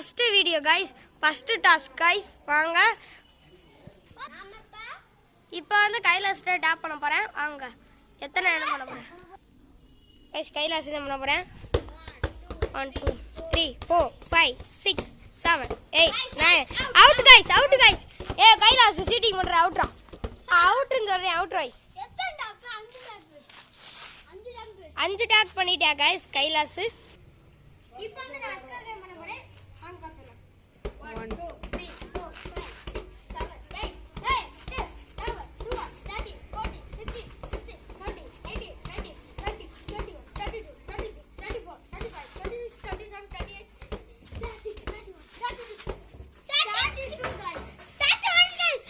First video guys, first task guys. வாங்க இப்போ வந்து கைலாஸ் டேப் பண்ண போறேன். வாங்க எத்தனை என்ன பண்ண போறேன் கைஸ். கைலாஸ் என்ன பண்ண போறேன்? 1 2 3 4 5 6 7 8 9. Out guys, out guys. Kailash cheating பண்ற. அவுட்ரா, அவுட்னு சொல்றேன். அவுட் ரை. 5 டாக் பண்ணிட்டேன் கைஸ் கைலாஸ். இப்போ வந்து நான் அஸ்கர் கேம் பண்ண போறேன். வாங்க பார்க்கலாம். 1 2 3 4 5 7 8 9 10 11 12 13 14 15 16 17 18 19 20 21 22 23 24 25 26 27 28 30 31 32 guys. 31 guys.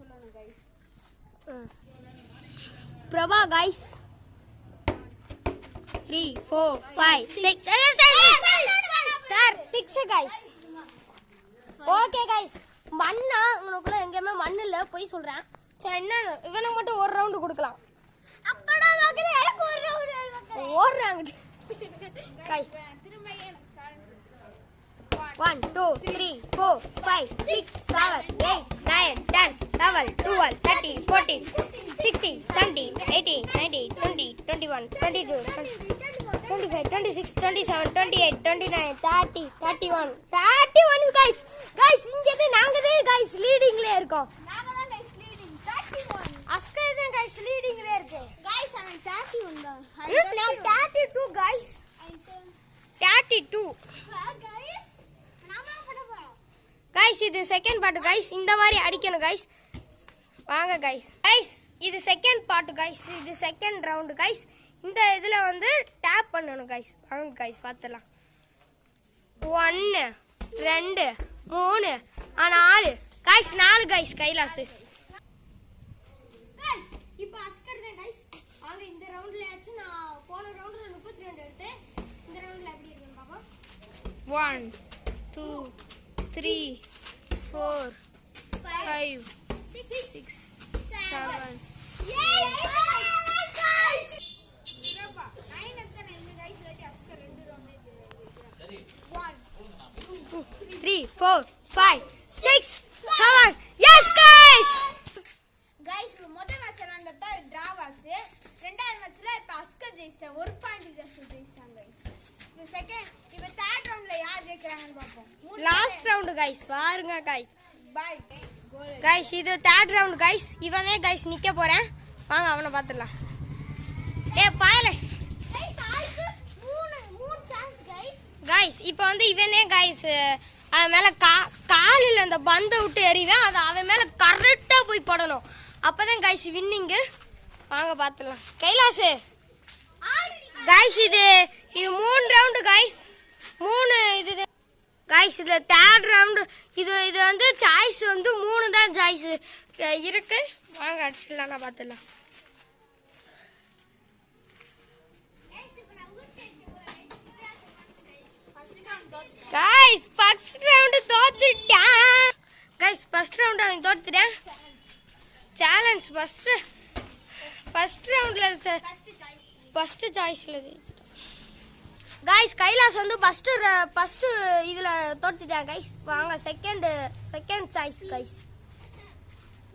5 guys. Prabha guys. 3 4 5 6 sir 6 guys. Okay guys. மண்ணா உனக்குள்ள எங்கேயுமே மண்ணு இல்ல, போய் சொல்றேன். சரி என்ன இவனுக்கு மட்டும் ஒரு ரவுண்ட் கொடுக்கலாம். அப்படா வாக்கல எனக்கு ஒரு ரவுண்ட் ஓடுறாங்க guys. 1 2 3 4 5 6 7 8 9 10 11 12 13 14 16 17 18 19 20 21 22 25 26 27 28 29 30 31 31 guys. guys இங்க நாங்க தான் guys லீடிங்ல இருக்கோம். நாங்க தான் guys லீடிங் 31. அஸ்கர் தான் guys லீடிங்ல இருக்கு guys. அவன் 31 தான். நான் 32 guys. 32 guys. நாம பண்ண போறோம் guys. இது செகண்ட் பார்ட் guys. இந்த மாதிரி அடிக்கணும் guys. வாங்க guys. இது செகண்ட் பார்ட் guys. இது செகண்ட் ரவுண்ட் guys. இந்த இதுல வந்து டேப் பண்ணனும் guys. வாங்க guys பார்த்தலாம். 1 2 3 4 guys. 4 guys கைலாஸ். guys இப்போ அஸ்கர் தான் guys. வாங்க இந்த ரவுண்ட்ல ஆச்சு. நான் போன ரவுண்ட்ல 32 எடுத்தேன். இந்த ரவுண்ட்ல எப்படி இருக்குன்னு பாப்போம். 1 2 3 4 5 6 7 3 4 5 6 7. yes guys. guys முதல் மேட்ச் விளையாண்டப்ப டிராவ் ஆச்சு. ரெண்டாவது மேட்ச்ல இப்ப அஸ்கர் ஜெயிச்சிட்டான். ஒரு பாயிண்ட் ஜெயிச்சிட்டான் guys. இப்போ செகண்ட் இப்போ தேர்ட் ரவுண்ட்ல யார் ஜெயிக்கறாங்கன்னு பாப்போம். Last round guys. பாருங்க guys. பை guys இது தேர்ட் ரவுண்ட் guys. இவனே guys நிக்க போறேன். வாங்க அவனை பாத்துடலாம். பாயல guys ஆளுக்கு 3 சான்ஸ் guys. guys இப்போ வந்து இவனே guys அவன் மேல காலில் அந்த பந்தை விட்டு எறிவேன். அது அவன் மேல கரெக்டா போய் படணும். அப்பதான் guys வின்னிங். வாங்க பாத்துடலாம். கைலாஸ் guys இது 3 ரவுண்ட் guys. 3 இது guys. இதுல தேர்ட் ரவுண்ட். இது வந்து சாய்ஸ் வந்து 3 தான் சாய்ஸ் இருக்கு. வாங்க அடிச்சிடலாம். நான் பாத்துடலாம். guys ஃபர்ஸ்ட் ரவுண்ட் தோத்துட்டேன் guys. ஃபர்ஸ்ட் ரவுண்ட் அவன் தோத்துட்டேன். சேலஞ்ச் ஃபர்ஸ்ட் ரவுண்ட்ல ஃபர்ஸ்ட் சாய்ஸ்ல guys. கைலாஸ் வந்து ஃபர்ஸ்ட் இதுல தோத்துட்டேன் guys. வாங்க செகண்ட் சாய்ஸ் guys.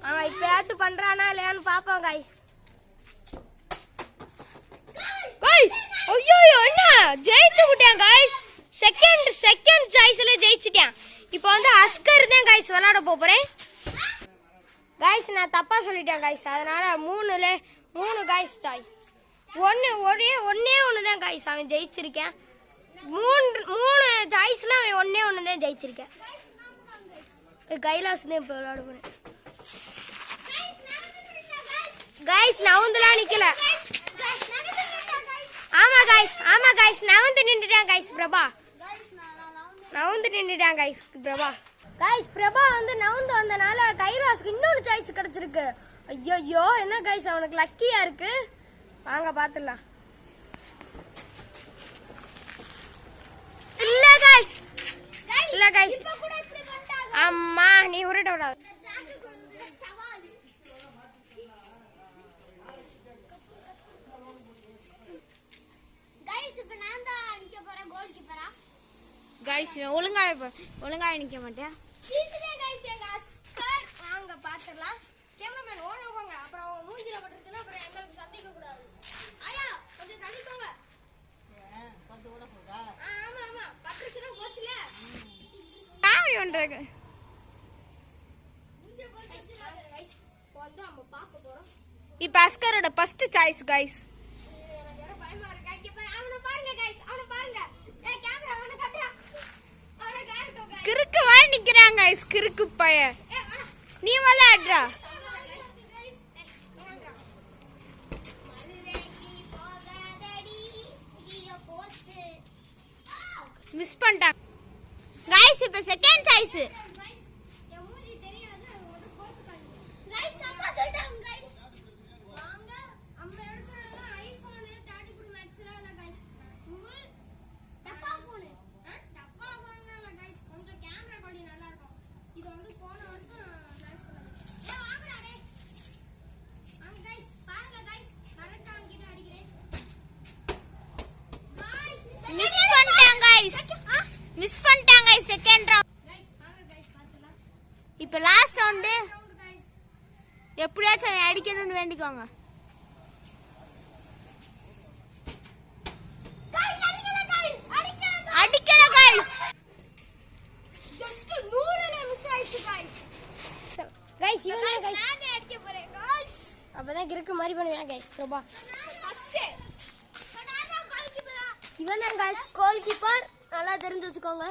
அவன் இப்பயாச்சும் பண்றானா இல்லையான்னு பாப்போம் guys. guys ஐயோ என்ன ஜெயிச்சு விட்டேன் guys. செகண்ட் சாய்ஸ்ல ஜெயிச்சிட்டேன். இப்போ வந்து அஸ்கர் தான் guys விளையாட போறேன் guys. நான் தப்பா சொல்லிட்டேன் guys. அதனால 3 guys சாய்ஸ். ஒண்ணே தான் guys அவன் ஜெயிச்சிருக்கேன். 3 சாய்ஸ்ல அவன் ஒண்ணே தான் ஜெயிச்சிருக்கேன். கைலாஸ் தான் இப்போ விளையாட போறேன் guys. நவுந்தலாம் நிக்கல. ஆமா guys நவுந்து நின்னுட்டான் guys. Prabha நவுந்து நின்னுட்டான் guys. Prabha வந்து நவுந்து வந்தனால கைலாஸ்க்கு இன்னொரு சாய்ஸ் கிடைச்சிருக்கு. ஐயோ என்ன guys அவனுக்கு லக்கியா இருக்கு. வாங்க பாத்துடலாம். இல்ல guys அம்மா நீ உருட்ட விடாத. கைஸ் ஒழுங்கா நிக்க மாட்டேன். இதுதே गाइस எங்க அஸ்கர் வாங்க பாத்துறலாம். கேமராமேன் ஓரமா போங்க. அப்புறம் மூஞ்சில பட்டுச்சுனா அப்புறம் எங்களுக்கு சந்தேக கூடாது. ஆயா கொஞ்சம் தள்ளி போங்க. பத்து கூட போதா? ஆமா ஆமா பட்டுச்சுனா போச்சுல. காமெடி பண்றாங்க. மூஞ்சில பட்டுச்சுல गाइस. வந்து நம்ம பார்க்க போறோம். இப்போ அஸ்கரோட ஃபர்ஸ்ட் சாய்ஸ் गाइस. எனக்கு வேற பயமா இருக்கு. இங்க பாரு அவன பாருங்க गाइस. அவன பாருங்க. ஏய் கேமரா அவன காட்டுடா. அவன காட்டுங்க गाइस. கிறுக்கு மாதிரி நிக்கிறாங்க गाइस. கிறுக்கு பைய. ஏய் வாடா. நீ முதல்ல ஆடுறா. மிஸ் பண்ணிட்டாங்க गाइस. இப்போ செகண்ட் சாய்ஸ். மிஸ் பண்ணிட்டாங்க செகண்ட் ரவுண்ட். இப்போ லாஸ்ட் ரவுண்ட் எப்படியாச்சும் அடிக்கணும்னு வேண்டிக்கோங்க. அடிக்கல गाइस. ஜஸ்ட் 100ல மிஸ் ஆயிடுச்சு गाइस. गाइस இவனே गाइस நானே அடிக்க போறேன் गाइस. அப்பதான் கிறுக்கு மாதிரி பண்ணுவேன் गाइस. பிரபா ஃபர்ஸ்ட் நானா கோல் கீப்பரா. இவன் தான் गाइस கோல் கீப்பர். நல்லா தெரிஞ்சு வச்சுக்கோங்க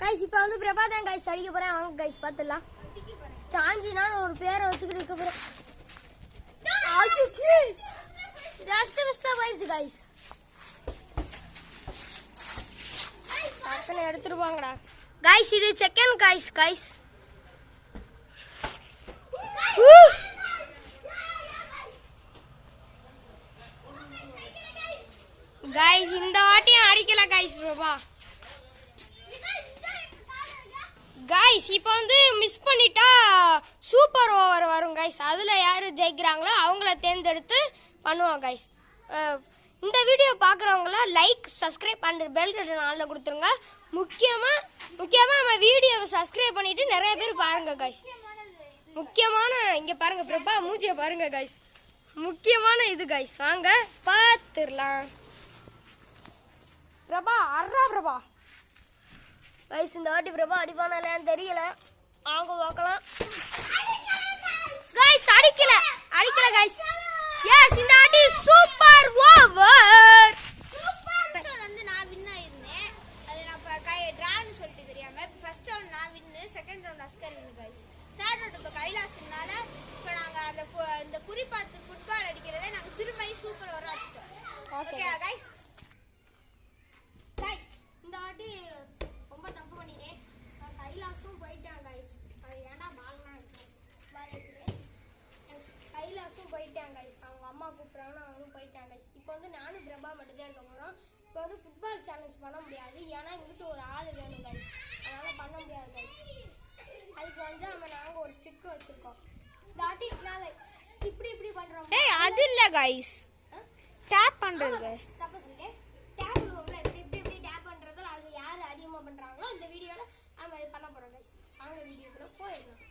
गाइस. இப்போ வந்து பிரபா தான் गाइस அடிக்க போறேன். வாங்க गाइस பாத்துடலாம். சாஞ்சினா ஒரு பேரை வச்சுக்கிட்டு இருக்க போறேன். ஜஸ்ட் மிஸ் தான் गाइस गाइस. டக்குனு எடுத்துருவாங்கடா गाइस. இது செகண்ட் गाइस. गाइस இந்த வாட்டியும் அடிக்கல गाइस பிரபா. गाइस இப்போ வந்து மிஸ் பண்ணிட்டா சூப்பர் ஓவர் வரும் गाइस. அதுல யாரு ஜெயிக்கிறாங்களோ அவங்கள தேர்ந்தெடுத்து பண்ணுவோம் गाइस. இந்த வீடியோ பார்க்குறவங்கள like subscribe and bell button ஆல்ல கொடுத்துருங்க. முக்கியமா நம்ம வீடியோவை சப்ஸ்கிரைப் பண்ணிட்டு நிறைய பேர் பாருங்க गाइस. முக்கியமான இங்க பாருங்க பிரபா மூஞ்சியை பாருங்க गाइस. முக்கியமான இது गाइस. வாங்க பார்த்துடலாம். பிரபா அர்ரா பிரபா गाइस. இந்த வாட்டி பிரபா அடிப்பானா இல்லையான்னு தெரியல. வாங்க பார்க்கலாம். गाइस அடிக்கல गाइस. எஸ் இந்த வாட்டி சூப்பர் ஓவர். ஃபர்ஸ்ட் ரவுண்ட் வந்து நான் வின் ஆயிருந்தேன். அது நான் டிரான்னு சொல்லிட்டு தெரியாம ஃபர்ஸ்ட் ரவுண்ட் நான் win, second round Askar win guys. Third round இப்போ கைலாசனால இப்போ நாங்க இந்த குறிப்பாத்து ஃபுட்பால் அடிக்கிறதை நாங்க திரும்ப சூப்பர் ஓவர் ஆச்சிட்டோம். Okay guys. गाइस இந்த வாட்டி ரொம்ப தப்பு பண்ணிட்டேன். கைலாசும் போயிட்டான் गाइस. அது ஏன்டா பால்லாம் கைலாசும் போயிட்டான் गाइस. அவங்க அம்மா கூப்பிட்றாங்கன்னு அவனும் போயிட்டான் गाइस. இப்போ வந்து நானும் பிரபா மட்டும் தான் இருக்க போகிறோம். இப்போ வந்து ஃபுட்பால் சேலஞ்ச் பண்ண முடியாது. ஏன்னா எங்கிட்ட ஒரு ஆள் வேணும் गाइस. அதனால பண்ண முடியாது गाइस. அதுக்கு வந்து நாங்கள் ஒரு ட்ரிக் வச்சுருக்கோம். இந்த வாட்டி நாங்கள் இப்படி பண்ணுறோம். ஏய் அது இல்ல गाइस. டேப் பண்றது தப்பு சொல்லிட்டேன். டேப் பண்ணுவோம்ல இப்படி டேப் பண்ணுறதுல அது யார் அதிகமாக பண்ணுறாங்களோ இந்த வீடியோவில் நம்ம இது பண்ண போகிறோம் गाइस. அவங்க வீடியோக்குள்ளே போயிடலாம்.